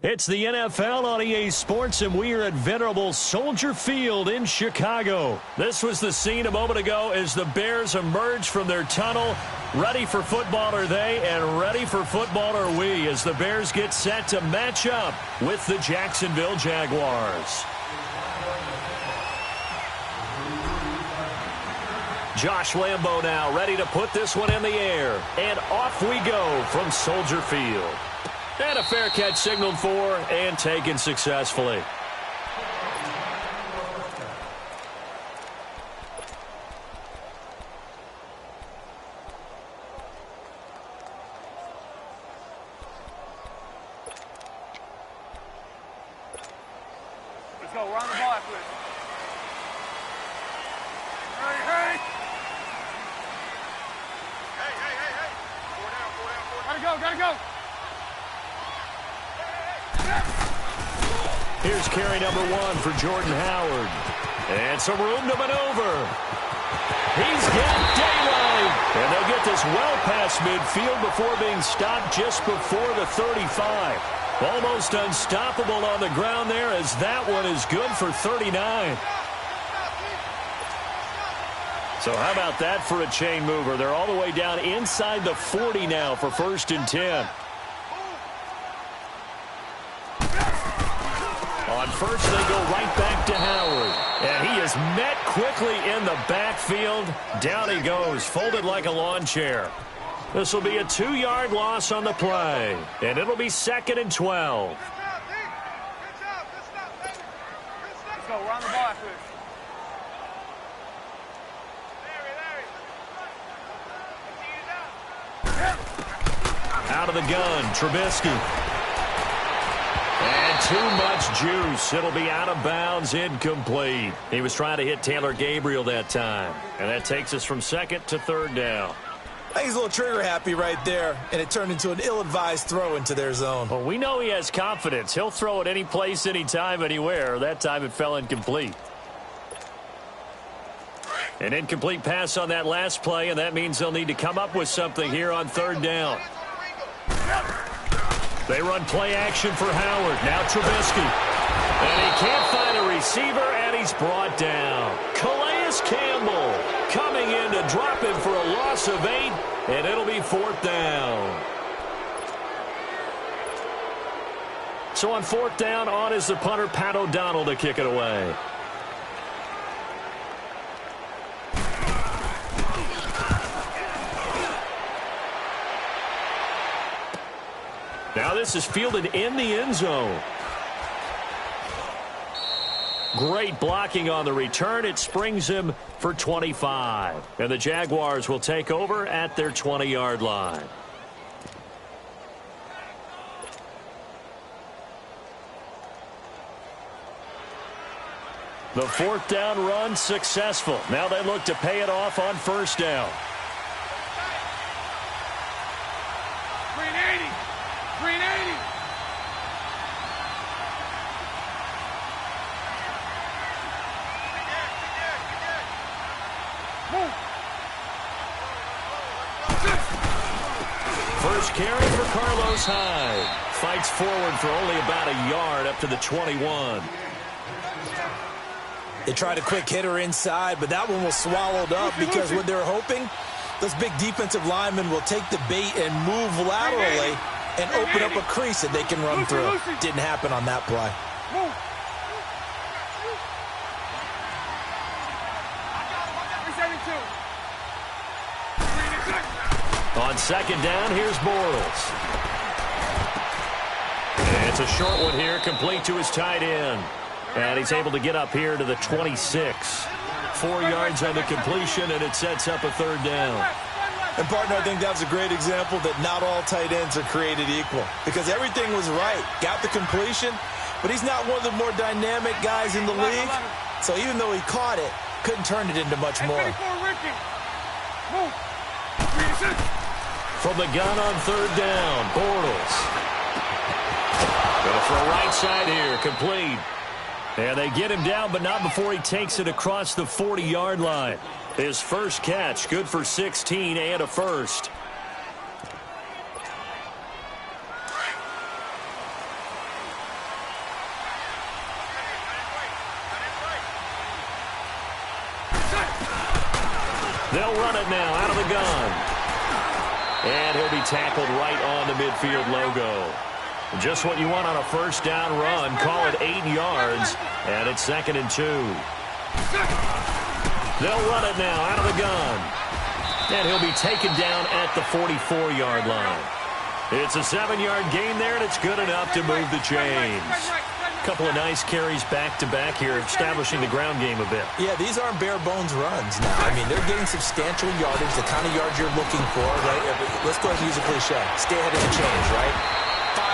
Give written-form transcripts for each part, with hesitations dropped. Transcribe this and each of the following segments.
It's the NFL on EA Sports, and we are at venerable Soldier Field in Chicago. This was the scene a moment ago as the Bears emerged from their tunnel. Ready for football are they, and ready for football are we, as the Bears get set to match up with the Jacksonville Jaguars. Josh Lambo now ready to put this one in the air, and off we go from Soldier Field. And a fair catch signaled for and taken successfully. Let's go. We're on the ball after this. Hey. Hey. Gotta go. Here's carry number 1 for Jordan Howard. And some room to maneuver. He's got daylight. And they'll get this well past midfield before being stopped just before the 35. Almost unstoppable on the ground there, as that one is good for 39. So how about that for a chain mover? They're all the way down inside the 40 now for 1st and 10. On first, they go right back to Howard. And he is met quickly in the backfield. Down he goes, folded like a lawn chair. This will be a 2-yard loss on the play. And it'll be 2nd and 12. Let's go. We're on the ball after this. Out of the gun, Trubisky. And too much juice. It'll be out of bounds, incomplete. He was trying to hit Taylor Gabriel that time. And that takes us from 2nd to 3rd down. I think he's a little trigger happy right there, and it turned into an ill-advised throw into their zone. Well, we know he has confidence. He'll throw it any place, anytime, anywhere. That time it fell incomplete. An incomplete pass on that last play, and that means they'll need to come up with something here on 3rd down. They run play action for Howard. Now Trubisky. And he can't find a receiver, and he's brought down. Calais Campbell coming in to drop him for a loss of 8, and it'll be 4th down. So on 4th down, on is the punter, Pat O'Donnell, to kick it away. Now this is fielded in the end zone. Great blocking on the return. It springs him for 25. And the Jaguars will take over at their 20-yard line. The 4th down run successful. Now they look to pay it off on 1st down. 380. First carry for Carlos Hyde. Fights forward for only about a yard up to the 21. They tried a quick hitter inside, but that one was swallowed up because what they're hoping, those big defensive linemen will take the bait and move laterally and open up a crease that they can run through. Didn't happen on that play. On 2nd down, here's Bortles. And it's a short one here, complete to his tight end. And he's able to get up here to the 26. 4 yards on the completion, and it sets up a 3rd down. And, partner, I think that was a great example that not all tight ends are created equal, because everything was right. Got the completion, but he's not one of the more dynamic guys in the league. So even though he caught it, couldn't turn it into much more. From the gun on 3rd down, Bortles. Going for a right side here, complete. And they get him down, but not before he takes it across the 40-yard line. His first catch, good for 16 and a first. They'll run it now out of the gun. And he'll be tackled right on the midfield logo. Just what you want on a first down run. Call it 8 yards. And it's 2nd and 2. They'll run it now out of the gun. And he'll be taken down at the 44-yard line. It's a 7-yard gain there, and it's good enough to move the chains. Couple of nice carries back-to-back here, establishing the ground game a bit. Yeah, these aren't bare-bones runs now. I mean, they're getting substantial yardage, the kind of yards you're looking for, right? Let's go ahead and use a cliche. Stay ahead of the chains, right?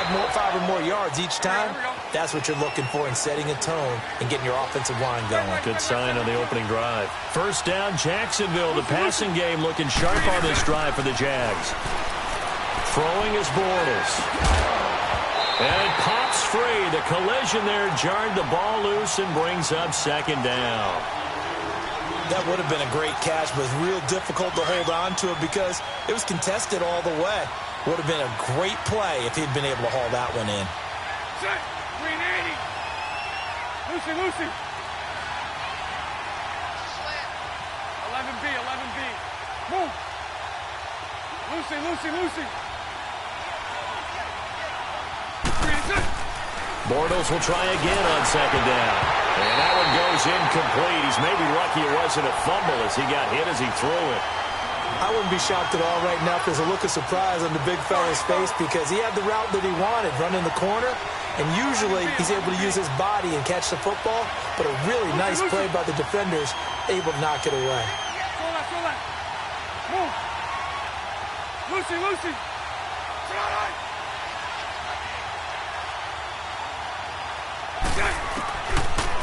5 or more yards each time. That's what you're looking for in setting a tone and getting your offensive line going. Good sign on the opening drive. First down, Jacksonville. The passing game looking sharp on this drive for the Jags. Throwing is Bortles. And it pops free. The collision there jarred the ball loose and brings up 2nd down. That would have been a great catch, but it's real difficult to hold on to it because it was contested all the way. Would have been a great play if he'd been able to haul that one in. Set. 380. Lucy. 11B. Move. Lucy. Bortles will try again on 2nd down. And that one goes incomplete. He's maybe lucky it wasn't a fumble as he got hit as he threw it. I wouldn't be shocked at all right now if there's a look of surprise on the big fella's face because he had the route that he wanted, running the corner. And usually he's able to use his body and catch the football. But a really nice play by the defenders, able to knock it away. Move. Lucy.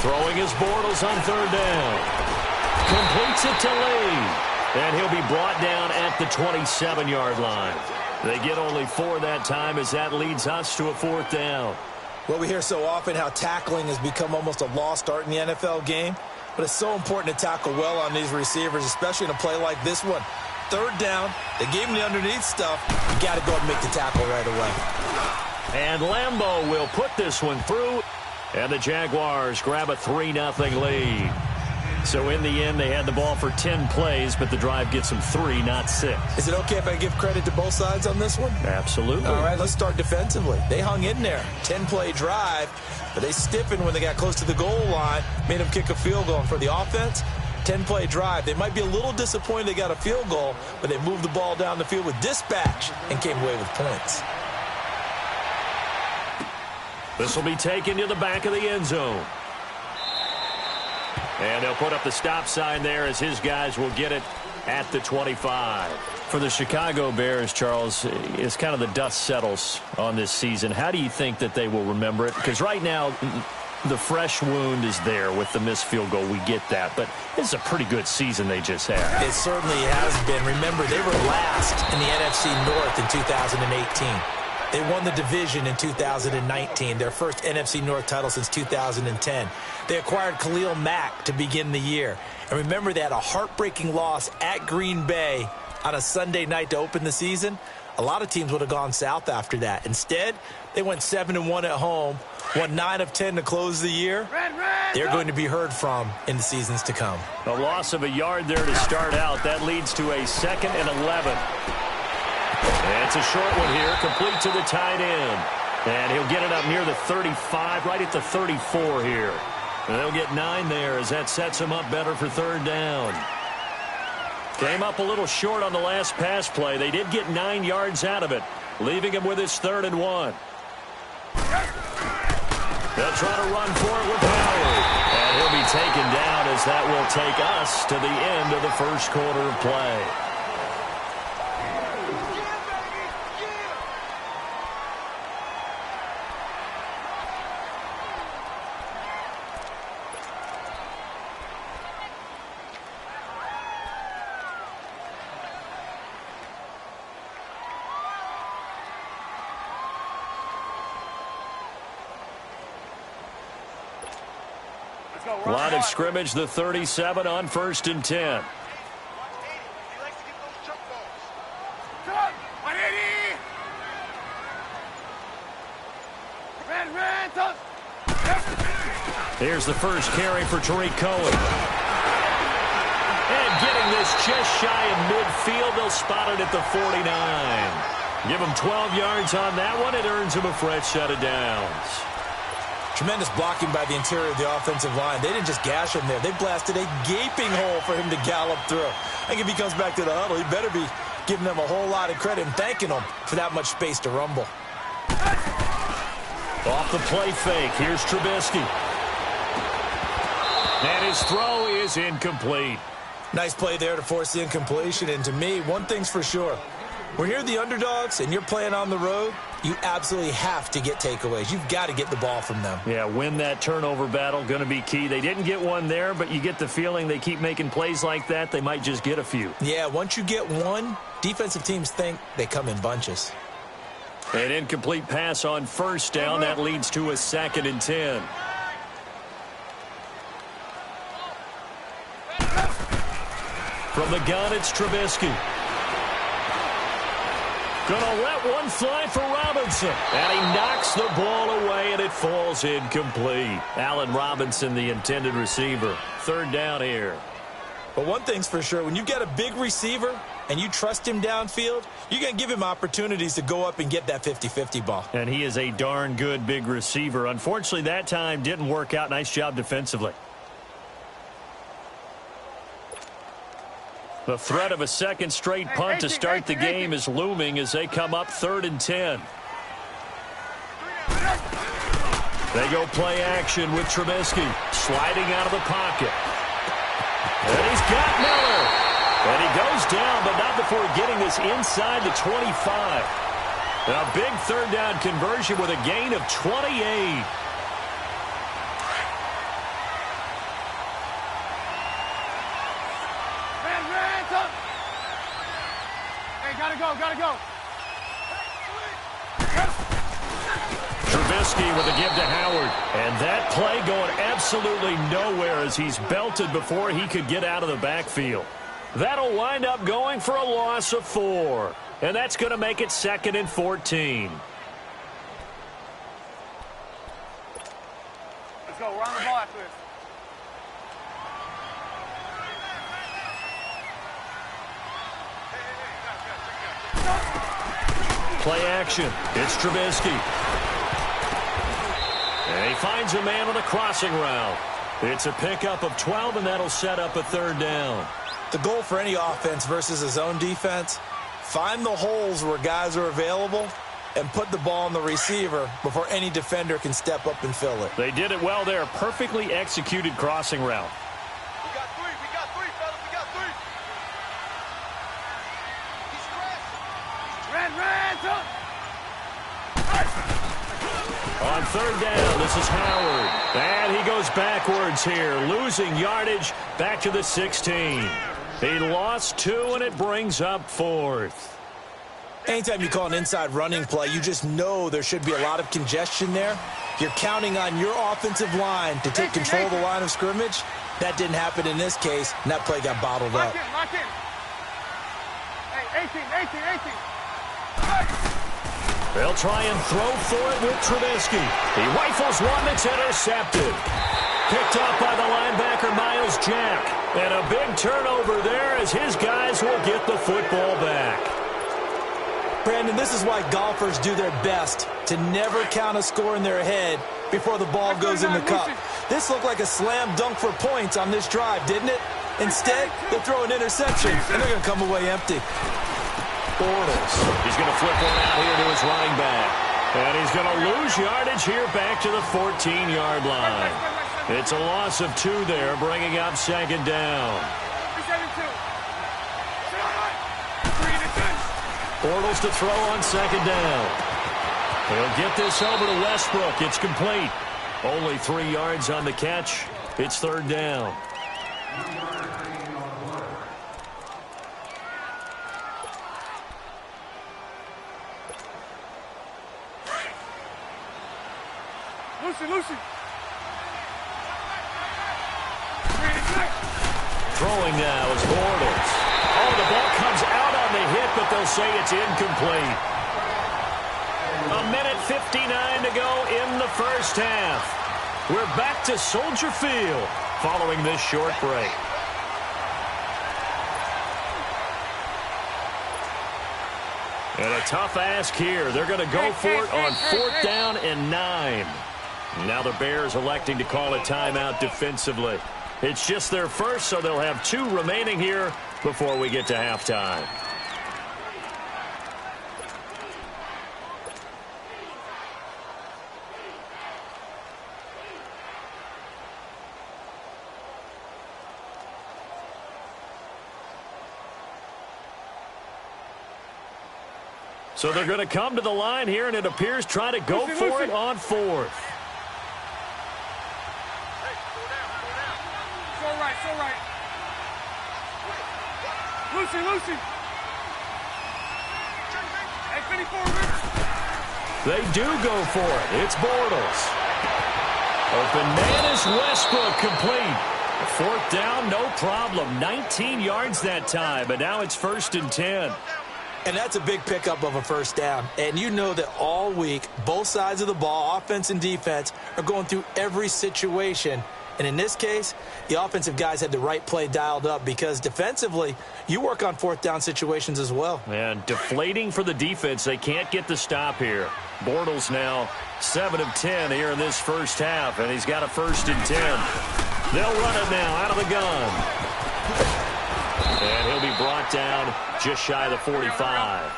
Throwing his Bortles on 3rd down. Completes it to Lee. And he'll be brought down at the 27-yard line. They get only 4 that time as that leads us to a 4th down. Well, we hear so often how tackling has become almost a lost art in the NFL game. But it's so important to tackle well on these receivers, especially in a play like this one. 3rd down, they gave him the underneath stuff. You got to go and make the tackle right away. And Lambeau will put this one through. And the Jaguars grab a 3-0 lead. So in the end, they had the ball for 10 plays, but the drive gets them 3, not 6. Is it okay if I give credit to both sides on this one? Absolutely. All right, let's start defensively. They hung in there. 10-play drive, but they stiffened when they got close to the goal line, made them kick a field goal. And for the offense, 10-play drive. They might be a little disappointed they got a field goal, but they moved the ball down the field with dispatch and came away with points. This will be taken to the back of the end zone. And they'll put up the stop sign there as his guys will get it at the 25. For the Chicago Bears, Charles, it's kind of the dust settles on this season. How do you think that they will remember it? Because right now, the fresh wound is there with the missed field goal. We get that. But it's a pretty good season they just had. It certainly has been. Remember, they were last in the NFC North in 2018. They won the division in 2019, their first NFC North title since 2010. They acquired Khalil Mack to begin the year. And remember, they had a heartbreaking loss at Green Bay on a Sunday night to open the season. A lot of teams would have gone south after that. Instead, they went 7-1 at home, won 9 of 10 to close the year. They're going to be heard from in the seasons to come. A loss of a yard there to start out. That leads to a 2nd and 11. And it's a short one here, complete to the tight end. And he'll get it up near the 35, right at the 34 here. And they'll get 9 there as that sets him up better for 3rd down. Came up a little short on the last pass play. They did get 9 yards out of it, leaving him with his 3rd and 1. They'll try to run for it with Howard. And he'll be taken down as that will take us to the end of the first quarter of play. Line of scrimmage, the 37 on 1st and 10. Here's the first carry for Tariq Cohen. And getting this just shy of midfield. They'll spot it at the 49. Give him 12 yards on that one. It earns him a fresh set of downs. Tremendous blocking by the interior of the offensive line. They didn't just gash him there. They blasted a gaping hole for him to gallop through. I think if he comes back to the huddle, he better be giving them a whole lot of credit and thanking them for that much space to rumble. Off the play fake. Here's Trubisky. And his throw is incomplete. Nice play there to force the incompletion. And to me, one thing's for sure. When you're the underdogs and you're playing on the road, you absolutely have to get takeaways. You've got to get the ball from them. Yeah, win that turnover battle, going to be key. They didn't get one there, but you get the feeling they keep making plays like that, they might just get a few. Yeah, once you get one, defensive teams think they come in bunches. An incomplete pass on first down. That leads to a 2nd and 10. From the gun, it's Trubisky. Gonna let one fly for Robinson. And he knocks the ball away, and it falls incomplete. Allen Robinson, the intended receiver. 3rd down here. But one thing's for sure, when you get a big receiver and you trust him downfield, you're going to give him opportunities to go up and get that 50-50 ball. And he is a darn good big receiver. Unfortunately, that time didn't work out. Nice job defensively. The threat of a second straight punt to start the game is looming as they come up 3rd and 10. They go play action with Trubisky, sliding out of the pocket. And he's got Miller. And he goes down, but not before getting this inside the 25. A big 3rd down conversion with a gain of 28. Gotta go. Trubisky with a give to Howard. And that play going absolutely nowhere as he's belted before he could get out of the backfield. That'll wind up going for a loss of 4. And that's going to make it 2nd and 14. Let's go. We're on the ball after this. Play action. It's Trubisky. And he finds a man on the crossing route. It's a pickup of 12, and that'll set up a 3rd down. The goal for any offense versus a zone defense, find the holes where guys are available and put the ball on the receiver before any defender can step up and fill it. They did it well there. Perfectly executed crossing route. We got three, fellas. We got 3. He's crashed. Ran. On 3rd down, this is Howard. And he goes backwards here, losing yardage back to the 16. He lost 2, and it brings up 4th. Anytime you call an inside running play, you just know there should be a lot of congestion there. You're counting on your offensive line to take control of the line of scrimmage. That didn't happen in this case, and that play got bottled up. Lock in. Hey, 18. They'll try and throw for it with Trubisky. He rifles one that's intercepted. Picked off by the linebacker, Miles Jack. And a big turnover there as his guys will get the football back. Brandon, this is why golfers do their best to never count a score in their head before the ball goes in the cup. This looked like a slam dunk for points on this drive, didn't it? Instead, they throw an interception, and they're going to come away empty. Bortles. He's going to flip one out here to his running back. And he's going to lose yardage here back to the 14-yard line. It's a loss of 2 there, bringing up 2nd down. Bortles to throw on 2nd down. He'll get this over to Westbrook. It's complete. Only 3 yards on the catch. It's 3rd down. Lucy. Throwing now is Bortles. Oh, the ball comes out on the hit, but they'll say it's incomplete. 1:59 to go in the first half. We're back to Soldier Field following this short break. And a tough ask here. They're going to go for it on 4th down and 9. Now the Bears electing to call a timeout defensively. It's just their first, so they'll have 2 remaining here before we get to halftime. So they're going to come to the line here, and it appears try to go for it on 4th. So right. Lucy. Hey, 54, They do go for it. It's Bortles. Open man is Westbrook, complete. 4th down, no problem. 19 yards that time, but now it's 1st and 10. And that's a big pickup of a 1st down. And you know that all week, both sides of the ball, offense and defense, are going through every situation. And in this case, the offensive guys had the right play dialed up because defensively, you work on 4th down situations as well. And deflating for the defense. They can't get the stop here. Bortles now 7 of 10 here in this first half, and he's got a 1st and 10. They'll run it now out of the gun. And he'll be brought down just shy of the 45.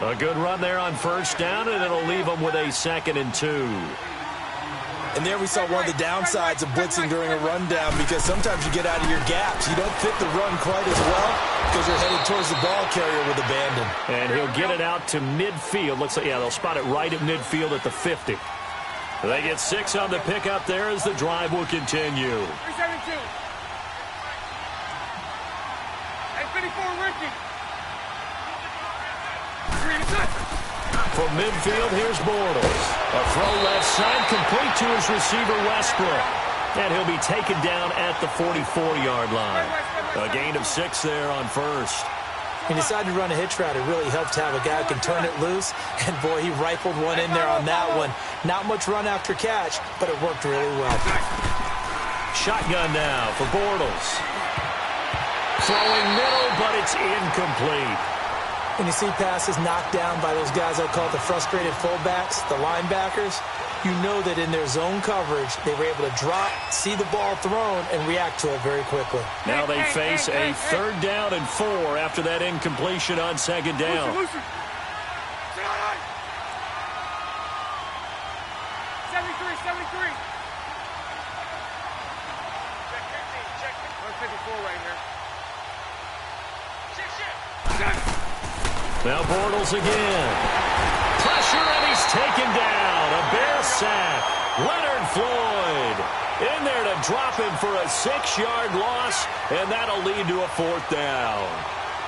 A good run there on 1st down, and it'll leave them with a 2nd and 2. And there we saw one of the downsides of blitzing during a rundown because sometimes you get out of your gaps. You don't fit the run quite as well because you're headed towards the ball carrier with abandon. And he'll get it out to midfield. Looks like, yeah, they'll spot it right at midfield at the 50. They get 6 on the pickup there as the drive will continue. 372. Hey, 54, Ricky. From midfield, here's Bortles. A throw left side, complete to his receiver, Westbrook. And he'll be taken down at the 44-yard line. A gain of 6 there on 1st. He decided to run a hitch route. It really helped to have a guy who can turn it loose. And, boy, he rifled one in there on that one. Not much run after catch, but it worked really well. Shotgun now for Bortles. Throwing middle, but it's incomplete. When you see passes knocked down by those guys I call the frustrated fullbacks, the linebackers, you know that in their zone coverage, they were able to drop, see the ball thrown, and react to it very quickly. Now they face a 3rd down and 4 after that incompletion on 2nd down. Lucy. 73. Check 154 right here. Check. Now Bortles again. Pressure, and he's taken down. A Bear sack. Leonard Floyd in there to drop him for a 6-yard loss, and that'll lead to a 4th down.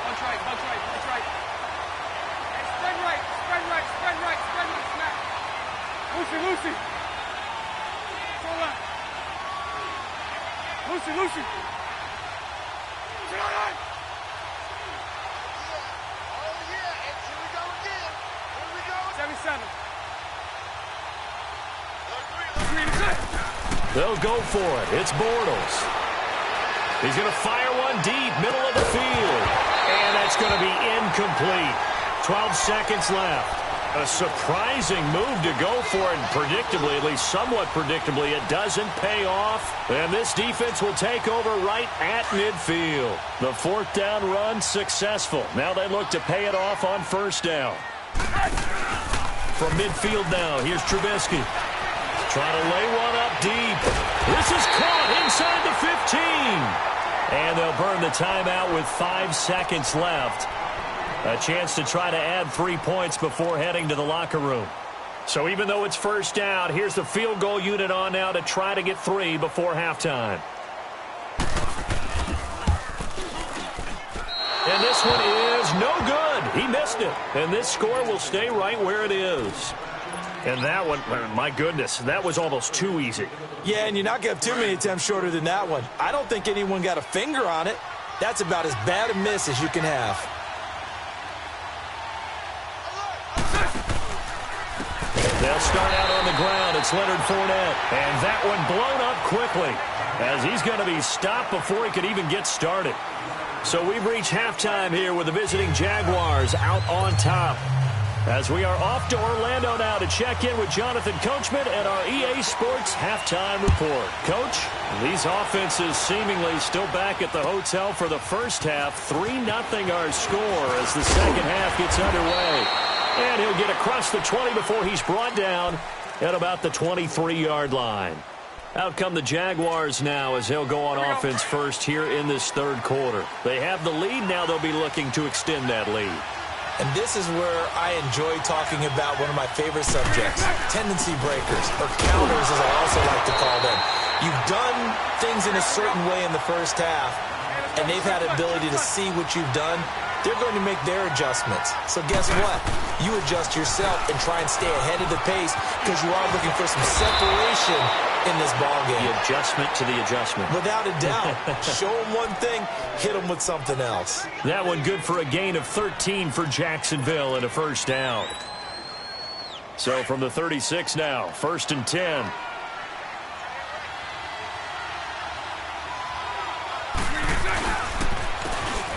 Punch right. Hey, spread right. Snap. Lucy. Pull up. Lucy. Sit 77. They'll go for it. It's Bortles. He's going to fire one deep, middle of the field. And that's going to be incomplete. 12 seconds left. A surprising move to go for it, and predictably, at least somewhat predictably, it doesn't pay off. And this defense will take over right at midfield. The 4th down run successful. Now they look to pay it off on 1st down. From midfield now, here's Trubisky. Trying to lay one up deep. This is caught inside the 15. And they'll burn the timeout with 5 seconds left. A chance to try to add 3 points before heading to the locker room. So even though it's 1st down, here's the field goal unit on now to try to get 3 before halftime. And this one is no good. He missed it. And this score will stay right where it is. And that one, my goodness, that was almost too easy. Yeah, and you're not going to have too many attempts shorter than that one. I don't think anyone got a finger on it. That's about as bad a miss as you can have. They'll start out on the ground. It's Leonard Fournette. And that one blown up quickly as he's going to be stopped before he could even get started. So we've reached halftime here with the visiting Jaguars out on top. As we are off to Orlando now to check in with Jonathan Coachman and our EA Sports halftime report. Coach, these offenses seemingly still back at the hotel for the first half. 3-0 our score as the second half gets underway. And he'll get across the 20 before he's brought down at about the 23-yard line. Out come the Jaguars now as they'll go on offense first here in this third quarter. They have the lead. Now they'll be looking to extend that lead. And this is where I enjoy talking about one of my favorite subjects, tendency breakers, or counters as I also like to call them. You've done things in a certain way in the first half, and they've had the ability to see what you've done. They're going to make their adjustments. So guess what? You adjust yourself and try and stay ahead of the pace because you are looking for some separation in this ballgame. The adjustment to the adjustment. Without a doubt. Show them one thing, hit them with something else. That one good for a gain of 13 for Jacksonville and a first down. So from the 36 now, 1st and 10.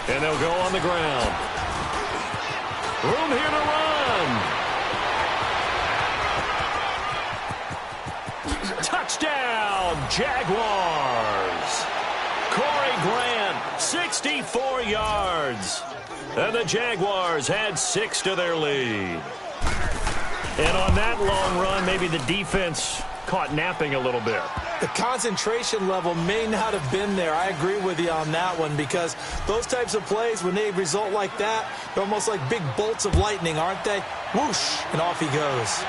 And they'll go on the ground. Room here to run. Touchdown, Jaguars. Corey Grant, 64 yards. And the Jaguars add 6 to their lead. And on that long run, maybe the defense caught napping a little bit. The concentration level may not have been there. I agree with you on that one because those types of plays, when they result like that, they're almost like big bolts of lightning, aren't they? Whoosh, and off he goes.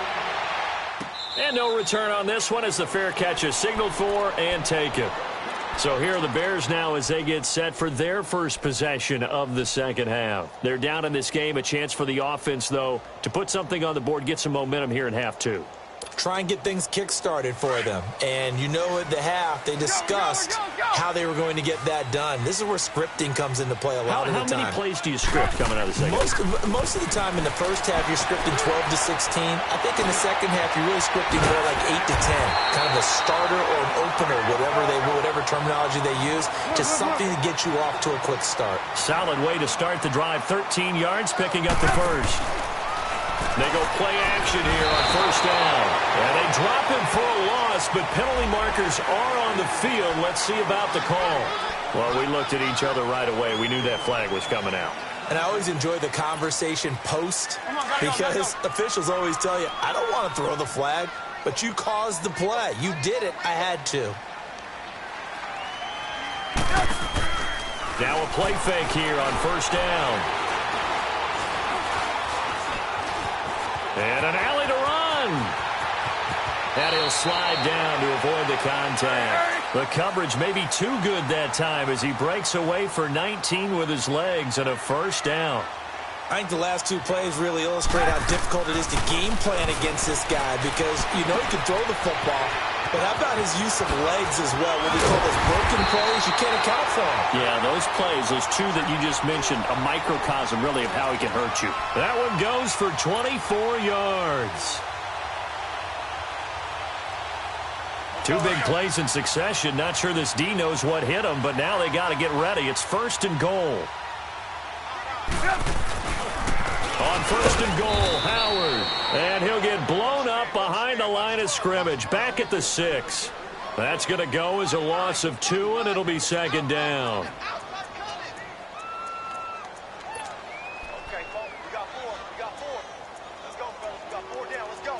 And no return on this one as the fair catch is signaled for and taken. So here are the Bears now as they get set for their first possession of the second half. They're down in this game. A chance for the offense, though, to put something on the board, get some momentum here in half two. Try and get things kick-started for them. And you know at the half, they discussed how they were going to get that done. This is where scripting comes into play a lot of the time. How many plays do you script coming out of the second half? Most of the time in the first half, you're scripting 12 to 16. I think in the second half, you're really scripting more like 8 to 10. Kind of a starter or an opener, whatever terminology they use, just something to get you off to a quick start. Solid way to start the drive. 13 yards, picking up the first. They go play action here on first down. And they drop him for a loss, but penalty markers are on the field. Let's see about the call. Well, we looked at each other right away. We knew that flag was coming out. And I always enjoy the conversation post because officials always tell you, I don't want to throw the flag, but you caused the play. You did it. I had to. Now a play fake here on first down. And an alley to run. And he'll slide down to avoid the contact. The coverage may be too good that time as he breaks away for 19 with his legs and a first down. I think the last two plays really illustrate how difficult it is to game plan against this guy because you know he can throw the football, but how about his use of legs as well? What we call those broken plays, you can't account for them. Yeah, those plays, those two that you just mentioned, a microcosm really of how he can hurt you. That one goes for 24 yards. Two big plays in succession. Not sure this D knows what hit him, but now they got to get ready. It's 1st and goal. On 1st and goal, Howard. And he'll get blown up behind the line of scrimmage. Back at the 6. That's going to go as a loss of 2, and it'll be 2nd down. Okay, folks, we got 4. We got 4. Let's go, fellas. We got 4 down. Let's go.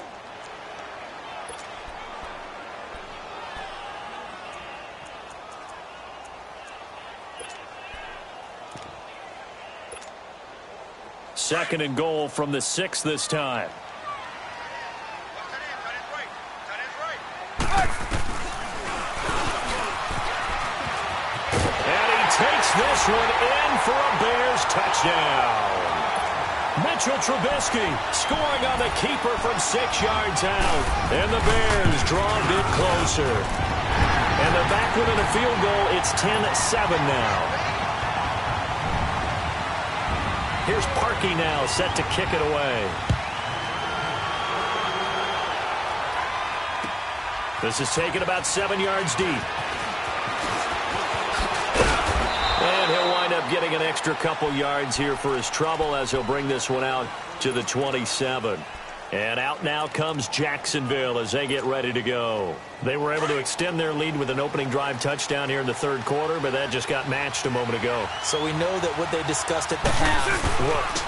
Second and goal from the 6 this time. And he takes this one in for a Bears touchdown. Mitchell Trubisky scoring on the keeper from 6 yards out. And the Bears draw a bit closer. And they're back within a field goal. It's 10-7 now. Here's Parkey now, set to kick it away. This is taken about 7 yards deep. And he'll wind up up getting an extra couple yards here for his trouble as he'll bring this one out to the 27. And out now comes Jacksonville as they get ready to go. They were able to extend their lead with an opening drive touchdown here in the third quarter, but that just got matched a moment ago. So we know that what they discussed at the half worked.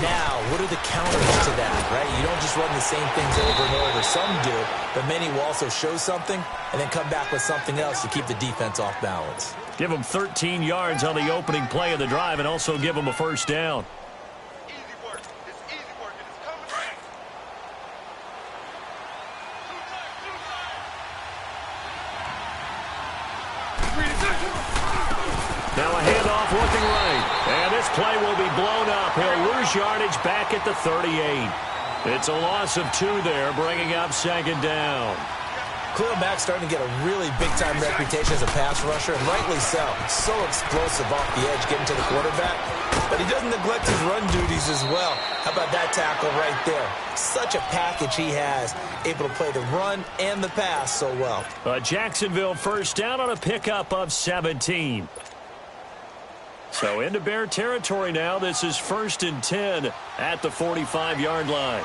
Now, what are the counters to that, right? You don't just run the same things over and over. Some do, but many will also show something and then come back with something else to keep the defense off balance. Give them 13 yards on the opening play of the drive and also give them a first down. Now a handoff looking right. And this play will be blown up. He'll lose yardage back at the 38. It's a loss of 2 there, bringing up second down. Khalil Mack's starting to get a really big-time reputation as a pass rusher, and rightly so. So explosive off the edge, getting to the quarterback. But he doesn't neglect his run duties as well. How about that tackle right there? Such a package he has, able to play the run and the pass so well. A Jacksonville first down on a pickup of 17. So into Bear territory now. This is 1st and 10 at the 45-yard line.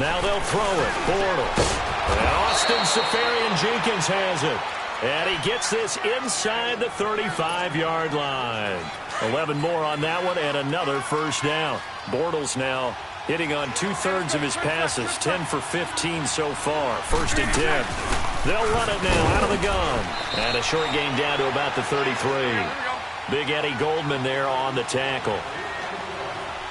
Now they'll throw it. Bortles. And Austin Seferian-Jenkins has it. And he gets this inside the 35-yard line. 11 more on that one and another first down. Bortles now hitting on 2/3 of his passes, 10 for 15 so far. 1st and 10. They'll run it now out of the gun. And a short gain down to about the 33. Big Eddie Goldman there on the tackle.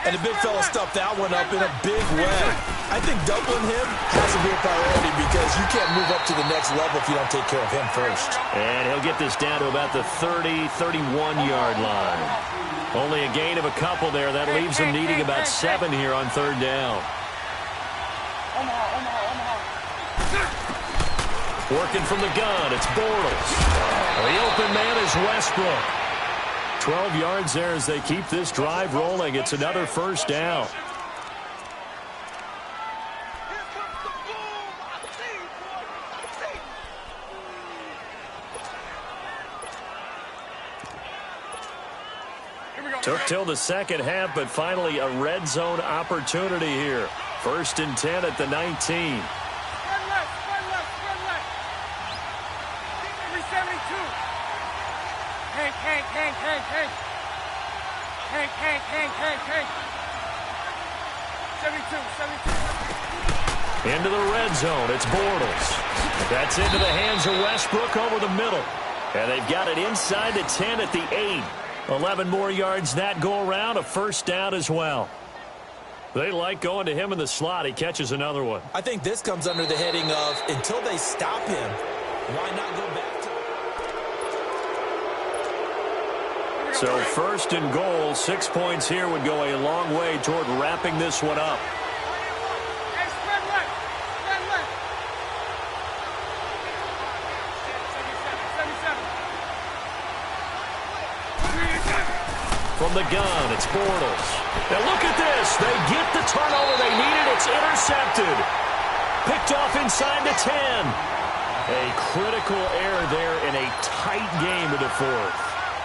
And the big fella stuffed that one up in a big way. I think doubling him has to be a priority because you can't move up to the next level if you don't take care of him first. And he'll get this down to about the 30, 31-yard line. Only a gain of a couple there. That leaves him needing about 7 here on 3rd down. Working from the gun, it's Bortles. The open man is Westbrook. 12 yards there as they keep this drive rolling. It's another first down. Took till the second half, but finally a red zone opportunity here. 1st and 10 at the 19. Into the red zone, it's Bortles. That's into the hands of Westbrook over the middle. And they've got it inside the 10 at the 8. 11 more yards that go around, a first down as well. They like going to him in the slot. He catches another one. I think this comes under the heading of until they stop him, why not go back to... So 1st and goal, 6 points here would go a long way toward wrapping this one up. From the gun, it's Bortles. Now look at this. They get the turnover they needed. It's intercepted. Picked off inside the 10. A critical error there in a tight game of the 4th.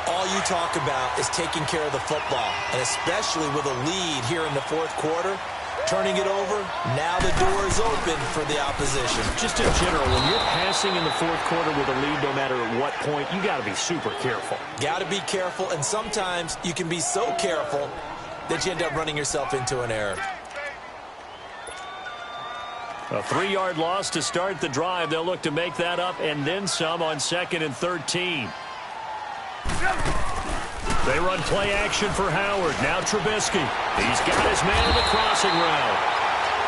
All you talk about is taking care of the football, and especially with a lead here in the 4th quarter, turning it over, now the door is open for the opposition. Just in general, when you're passing in the 4th quarter with a lead, no matter at what point, you got to be super careful. Got to be careful, and sometimes you can be so careful that you end up running yourself into an error. A 3-yard loss to start the drive. They'll look to make that up and then some on 2nd and 13. They run play action for Howard. Now Trubisky. He's got his man in the crossing route.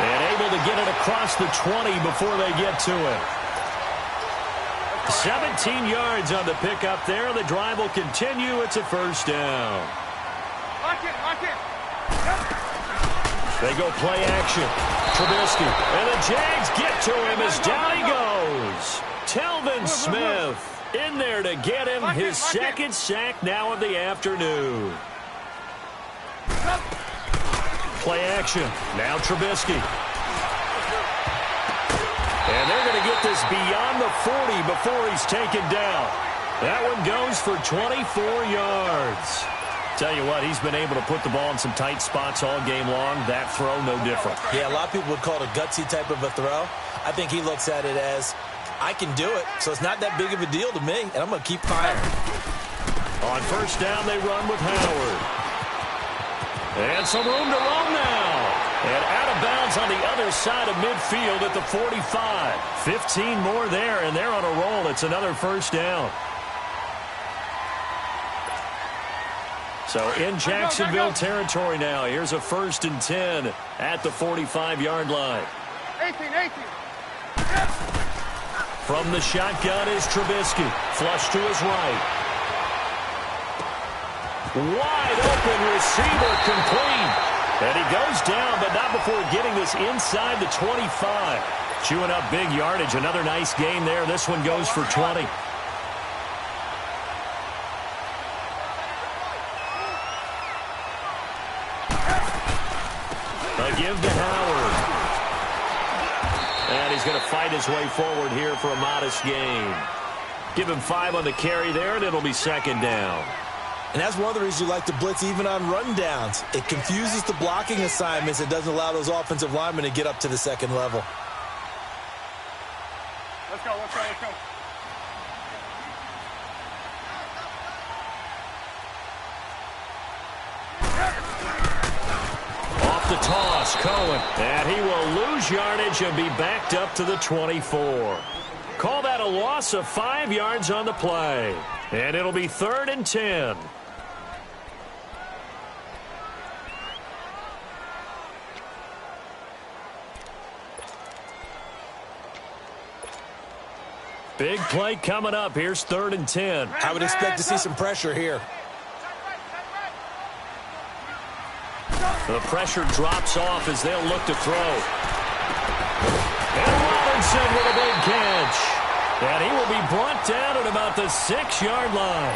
And able to get it across the 20 before they get to it. 17 yards on the pickup there. The drive will continue. It's a first down. They go play action. Trubisky. And the Jags get to him as down he goes. Telvin Smith in there to get him his second sack now of the afternoon. Play action. Now Trubisky. And they're going to get this beyond the 40 before he's taken down. That one goes for 24 yards. Tell you what, he's been able to put the ball in some tight spots all game long. That throw, no different. Yeah, a lot of people would call it a gutsy type of a throw. I think he looks at it as, I can do it, so it's not that big of a deal to me, and I'm going to keep firing. On first down, they run with Howard. And some room to roam now. And out of bounds on the other side of midfield at the 45. 15 more there, and they're on a roll. It's another first down. So in Jacksonville territory now. Here's a 1st and 10 at the 45-yard line. 18. From the shotgun is Trubisky. Flush to his right. Wide open receiver complete. And he goes down, but not before getting this inside the 25. Chewing up big yardage. Another nice gain there. This one goes for 20. A give to Howard. And he's going to fight his way forward here for a modest gain. Give him 5 on the carry there, and it'll be 2nd down. And that's one of the reasons you like to blitz even on run downs. It confuses the blocking assignments. It doesn't allow those offensive linemen to get up to the 2nd level. Let's go. Off the toss, Cohen. And he will lose yardage and be backed up to the 24. Call that a loss of 5 yards on the play. And it'll be 3rd and 10. Big play coming up. Here's 3rd and 10. I would expect to see some pressure here. The pressure drops off as they'll look to throw. And Robinson with a big catch. And he will be brought down at about the 6-yard line.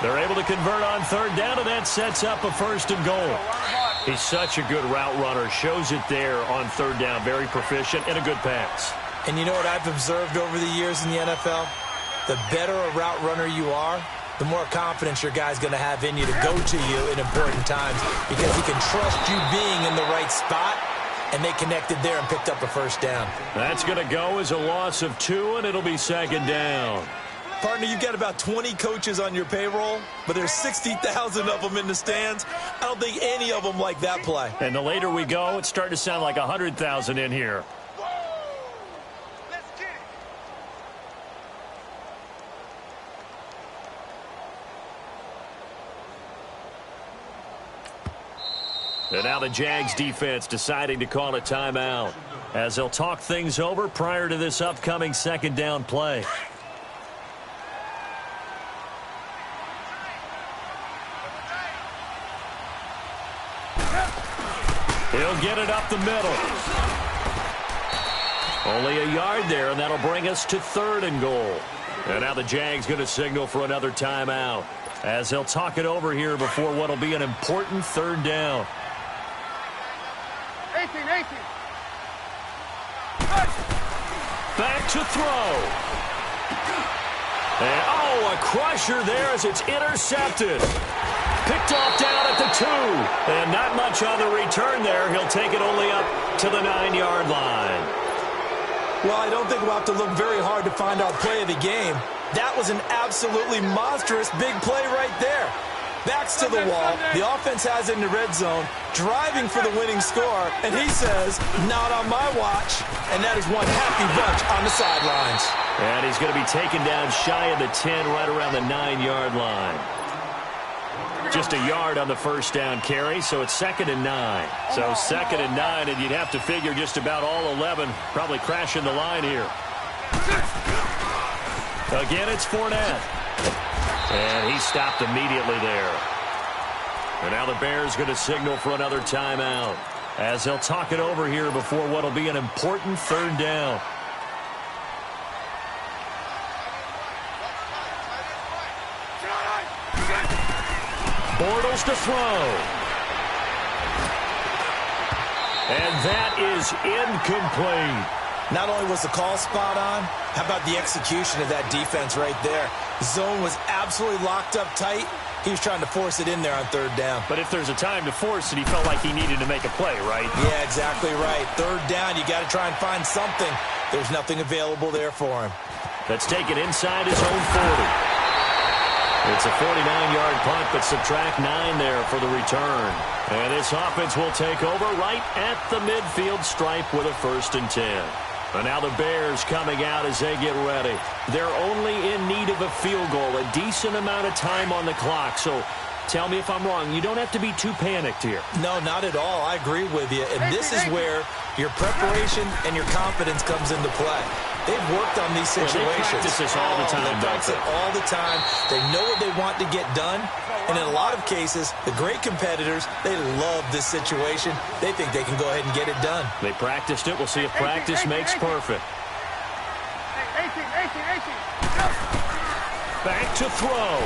They're able to convert on 3rd down, and that sets up a 1st and goal. He's such a good route runner. Shows it there on 3rd down. Very proficient and a good pass. And you know what I've observed over the years in the NFL? The better a route runner you are, the more confidence your guy's going to have in you to go to you in important times because he can trust you being in the right spot, and they connected there and picked up a 1st down. That's going to go as a loss of 2, and it'll be 2nd down. Partner, you've got about 20 coaches on your payroll, but there's 60,000 of them in the stands. I don't think any of them like that play. And the later we go, it's starting to sound like 100,000 in here. And now the Jags defense deciding to call a timeout as they'll talk things over prior to this upcoming 2nd down play. He'll get it up the middle. Only a yard there, and that'll bring us to 3rd and goal. And now the Jags going to signal for another timeout as they'll talk it over here before what will be an important 3rd down. 18. Back to throw. And, a crusher there as it's intercepted. Picked off down at the 2. And not much on the return there. He'll take it only up to the 9-yard line. Well, I don't think we'll have to look very hard to find our play of the game. That was an absolutely monstrous big play right there. Backs to the wall. The offense has it in the red zone, driving for the winning score, and he says, not on my watch. And that is one happy bunch on the sidelines. And he's going to be taken down shy of the 10, right around the 9-yard line. Just a yard on the 1st down carry, so it's 2nd and 9. So 2nd and 9, and you'd have to figure just about all 11 probably crashing the line here. Again, it's Fournette. And he stopped immediately there. And now the Bears going to signal for another timeout as they'll talk it over here before what will be an important 3rd down. Bortles to throw. And that is incomplete. Not only was the call spot on, how about the execution of that defense right there? Zone was absolutely locked up tight. He was trying to force it in there on third down. But if there's a time to force it, he felt like he needed to make a play, right? Yeah, exactly right. Third down, you got to try and find something. There's nothing available there for him. Let's take it inside his own 40. It's a 49-yard punt, but subtract 9 there for the return. And this offense will take over right at the midfield stripe with a 1st and 10. And now the Bears coming out as they get ready. They're only in need of a field goal, a decent amount of time on the clock. So tell me if I'm wrong. You don't have to be too panicked here. No, not at all. I agree with you. And this is where your preparation and your confidence comes into play. They've worked on these situations. They practice this all the time. They practice it all the time. They know what they want to get done. And in a lot of cases, the great competitors, they love this situation. They think they can go ahead and get it done. They practiced it. We'll see if practice makes perfect. Back to throw.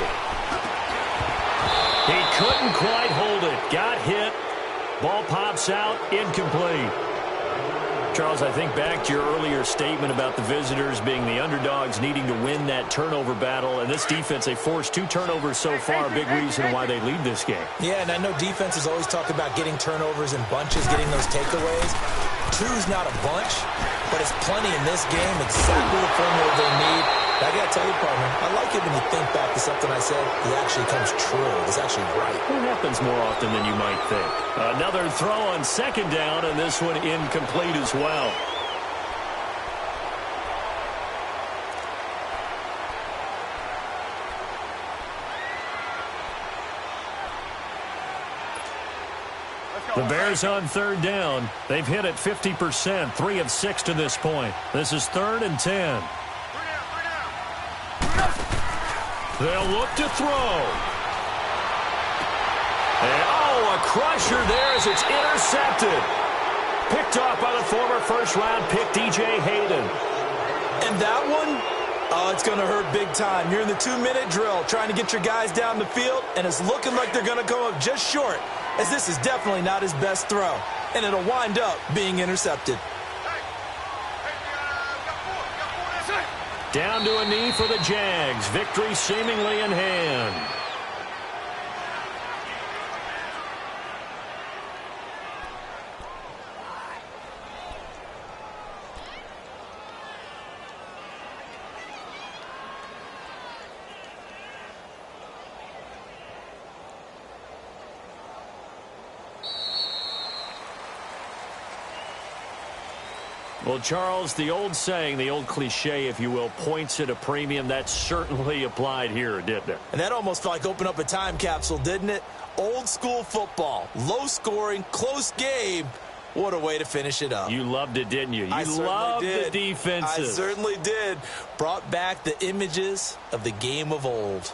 He couldn't quite hold it. Got hit. Ball pops out. Incomplete. Charles, I think back to your earlier statement about the visitors being the underdogs needing to win that turnover battle. And this defense, they forced 2 turnovers so far, a big reason why they lead this game. Yeah, and I know defenses always talk about getting turnovers in bunches, getting those takeaways. 2's not a bunch, but it's plenty in this game. Exactly the formula they need. I got to tell you, partner, I like it when you think back to something I said. It actually comes true. It's actually right. It happens more often than you might think. Another throw on 2nd down, and this one incomplete as well. The Bears on 3rd down. They've hit it 50%, 3 of 6 to this point. This is 3rd and 10. They'll look to throw. And, a crusher there as it's intercepted. Picked off by the former 1st-round pick, D.J. Hayden. And that one, it's going to hurt big time. You're in the 2-minute drill trying to get your guys down the field, and it's looking like they're going to come up just short, as this is definitely not his best throw. And it'll wind up being intercepted. Down to a knee for the Jags. Victory seemingly in hand. Well, Charles, the old saying, the old cliche, if you will, points at a premium, that certainly applied here, didn't it? And that almost felt like open up a time capsule, didn't it? Old school football, low scoring, close game. What a way to finish it up. You loved it, didn't you? I loved did. The defenses. I certainly did. Brought back the images of the game of old.